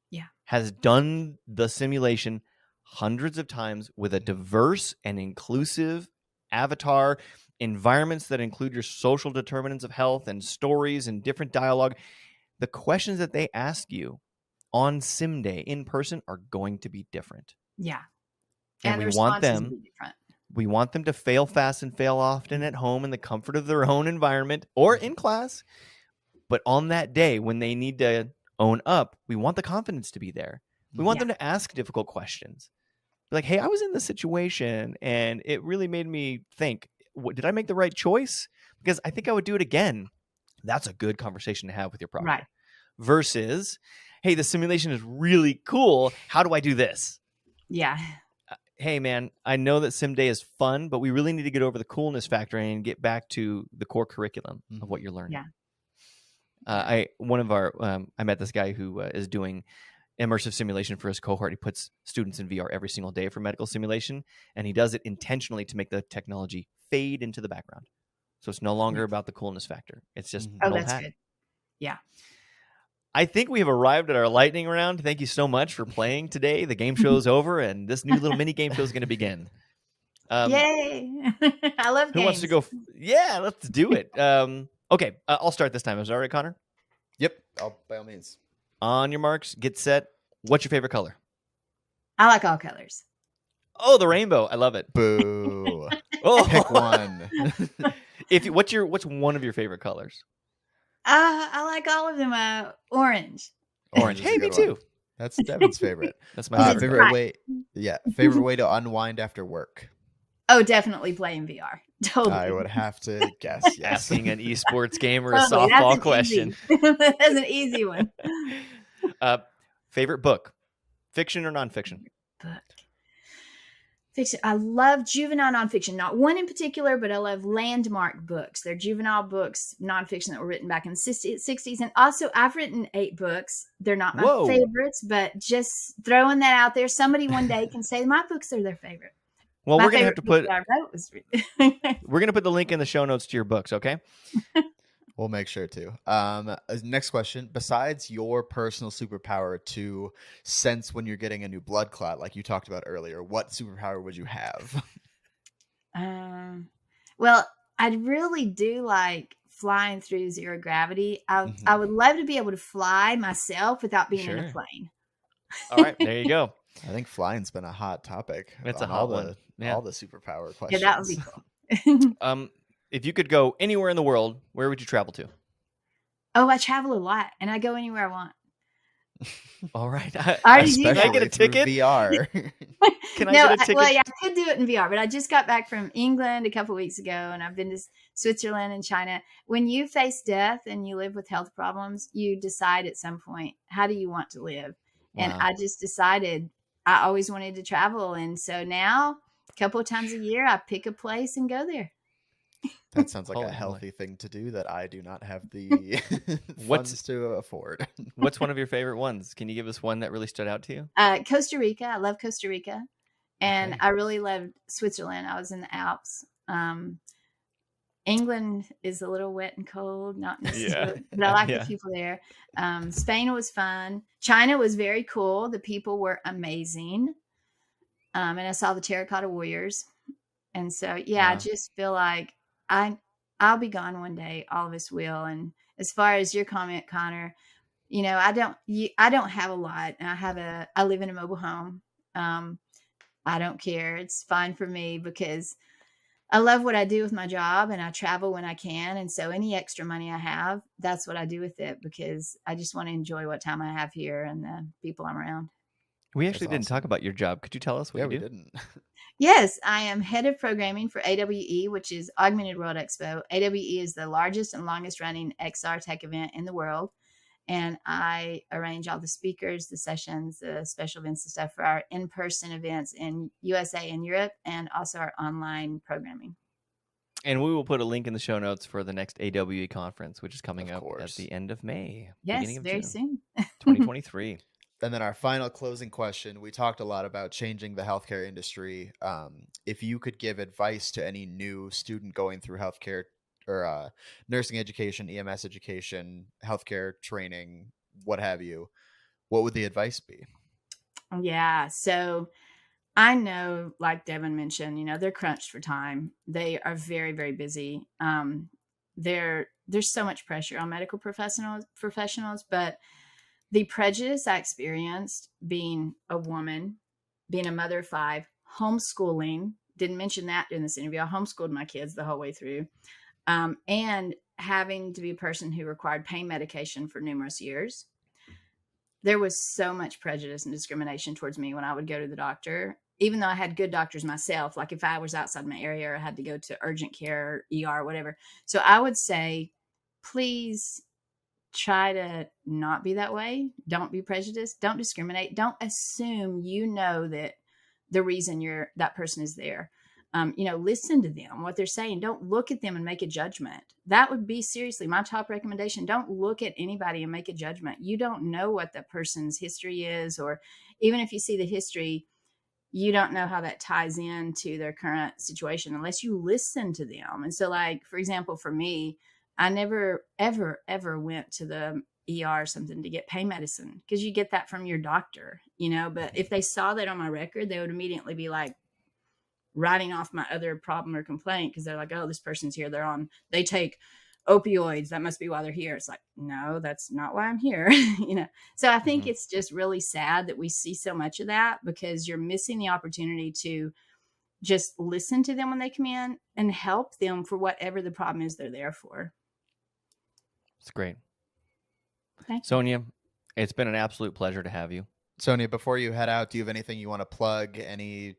Yeah. Has done the simulation hundreds of times with a diverse and inclusive avatar, environments that include your social determinants of health and stories and different dialogue. The questions that they ask you on sim day in person are going to be different. Yeah. And we want them to fail fast and fail often at home in the comfort of their own environment or in class. But on that day when they need to own up, we want the confidence to be there. We want them to ask difficult questions. Like, hey, I was in this situation and it really made me think, did I make the right choice? Because I think I would do it again. That's a good conversation to have with your proctor. Right. Versus, hey, the simulation is really cool. How do I do this? Yeah. Hey, man, I know that sim day is fun, but we really need to get over the coolness factor and get back to the core curriculum of what you're learning. Yeah. I met this guy who is doing immersive simulation for his cohort. He puts students in VR every single day for medical simulation, and he does it intentionally to make the technology fade into the background. So it's no longer about the coolness factor. It's just that's good. Yeah. I think we have arrived at our lightning round. Thank you so much for playing today. The game show is over, and this new little mini game show is going to begin. Yay! I love games. Who wants to go? Yeah, let's do it. Okay, I'll start this time. Is that all right, Connor? Yep, by all means. On your marks, get set. What's your favorite color? I like all colors. Oh, the rainbow. I love it. Boo. Oh. Pick one. What's one of your favorite colors? I like all of them. Orange. Orange is Hey, a me good too. one. That's Devin's favorite. That's my favorite. Favorite way to unwind after work. Oh, definitely playing VR. Totally. I would have to guess. Yes. Asking an esports game or a Totally. softball question. That's an easy one. Favorite book, fiction or nonfiction? Book. Fiction. I love juvenile nonfiction. Not one in particular, but I love landmark books. They're juvenile books, nonfiction that were written back in the 60s. And also, I've written 8 books. They're not my favorites, but just throwing that out there. Somebody one day can say my books are their favorite. Well, My we're gonna have to put. We're gonna put the link in the show notes to your books. Okay. We'll make sure to. Next question. Besides your personal superpower to sense when you're getting a new blood clot, like you talked about earlier, what superpower would you have? Well, I really do like flying through zero gravity. I would love to be able to fly myself without being in a plane. All right, there you go. I think flying's been a hot topic. It's a hot one. Yeah. All the superpower questions. Yeah, that would be cool. If you could go anywhere in the world, where would you travel to? Oh, I travel a lot, and I go anywhere I want. All right. I already do Can that. I get a ticket? VR. Can I get a ticket? Well, yeah, I could do it in VR, but I just got back from England a couple of weeks ago, and I've been to Switzerland and China. When you face death and you live with health problems, you decide at some point, how do you want to live? Wow. And I just decided I always wanted to travel. And so now a couple of times a year, I pick a place and go there. That sounds like a healthy thing to do that I do not have the funds to afford. What's one of your favorite ones? Can you give us one that really stood out to you? Costa Rica. I love Costa Rica. And I really loved Switzerland. I was in the Alps. England is a little wet and cold, not necessarily, but I like the people there. Spain was fun. China was very cool. The people were amazing. And I saw the Terracotta Warriors. And so, I just feel like I'll be gone one day. All of us will. And as far as your comment, Connor, I don't have a lot. I live in a mobile home. I don't care. It's fine for me because I love what I do with my job and I travel when I can. And so any extra money I have, that's what I do with it because I just want to enjoy what time I have here and the people I'm around. We actually didn't talk about your job. Could you tell us what you do? We didn't. Yes, I am head of programming for AWE, which is Augmented World Expo. AWE is the largest and longest running XR tech event in the world. And I arrange all the speakers, the sessions, the special events and stuff for our in-person events in USA and Europe, and also our online programming. And we will put a link in the show notes for the next AWE conference, which is coming up at the end of May. Yes, very soon. 2023. And then our final closing question. We talked a lot about changing the healthcare industry. If you could give advice to any new student going through healthcare or nursing education, EMS education, healthcare training, what have you, what would the advice be? Yeah. So I know, like Devin mentioned, they're crunched for time. They are very, very busy. There's so much pressure on medical professionals, but the prejudice I experienced being a woman, being a mother of 5, homeschooling, didn't mention that in this interview. I homeschooled my kids the whole way through. And having to be a person who required pain medication for numerous years. There was so much prejudice and discrimination towards me when I would go to the doctor, even though I had good doctors myself. Like if I was outside my area or I had to go to urgent care, ER, whatever. So I would say, please try to not be that way. Don't be prejudiced. Don't discriminate. Don't assume that the reason that person is there. Listen to them, what they're saying. Don't look at them and make a judgment. That would be seriously my top recommendation. Don't look at anybody and make a judgment. You don't know what that person's history is, or even if you see the history, you don't know how that ties into their current situation unless you listen to them. And so, like, for example, for me, I never, ever, ever went to the ER or something to get pain medicine because you get that from your doctor, but if they saw that on my record, they would immediately be like, writing off my other problem or complaint because they're like, oh, this person's here. They take opioids, that must be why they're here. It's like, no, that's not why I'm here. So I think it's just really sad that we see so much of that, because you're missing the opportunity to just listen to them when they come in and help them for whatever the problem is they're there for. It's great. Thank you. Sonya, it's been an absolute pleasure to have you. Sonya, before you head out, do you have anything you want to plug? You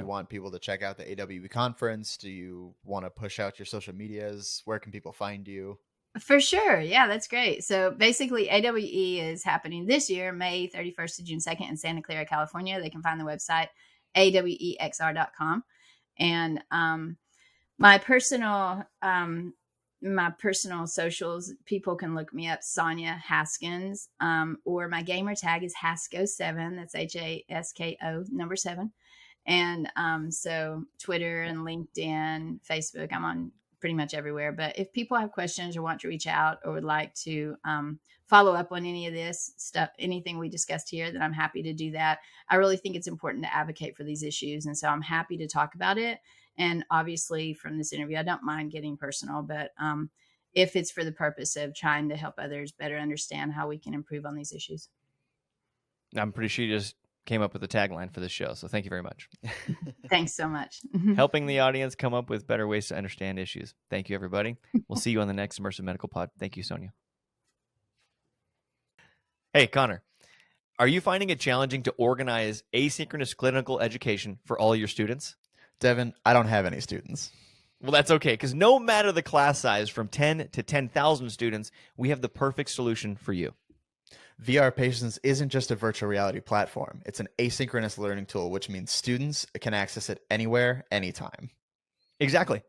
want people to check out the AWE conference? Do you want to push out your social medias? Where can people find you? For sure. Yeah, that's great. So basically, AWE is happening this year, May 31st to June 2nd in Santa Clara, California. They can find the website, awexr.com. And my personal socials, people can look me up, Sonya Haskins, or my gamer tag is Hasko7. That's HASKO number 7. And so Twitter and LinkedIn, Facebook, I'm on pretty much everywhere. But if people have questions or want to reach out or would like to follow up on any of this stuff, anything we discussed here, then I'm happy to do that. I really think it's important to advocate for these issues. And so I'm happy to talk about it. And obviously from this interview, I don't mind getting personal, but if it's for the purpose of trying to help others better understand how we can improve on these issues. I'm pretty sure you just came up with the tagline for this show, so thank you very much. Thanks so much. Helping the audience come up with better ways to understand issues. Thank you, everybody. We'll see you on the next Immersive Medical Pod. Thank you, Sonya. Hey, Connor, are you finding it challenging to organize asynchronous clinical education for all your students? Devin, I don't have any students. Well, that's okay, because no matter the class size, from 10 to 10,000 students, we have the perfect solution for you. VR Patients isn't just a virtual reality platform. It's an asynchronous learning tool, which means students can access it anywhere, anytime. Exactly.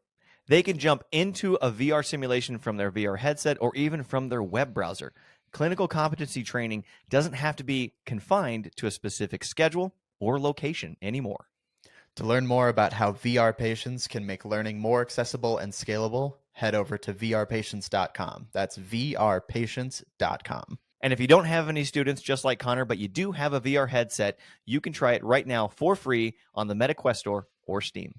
They can jump into a VR simulation from their VR headset or even from their web browser. Clinical competency training doesn't have to be confined to a specific schedule or location anymore. To learn more about how VR Patients can make learning more accessible and scalable, head over to vrpatients.com. That's vrpatients.com. And if you don't have any students just like Connor, but you do have a VR headset, you can try it right now for free on the MetaQuest Store or Steam.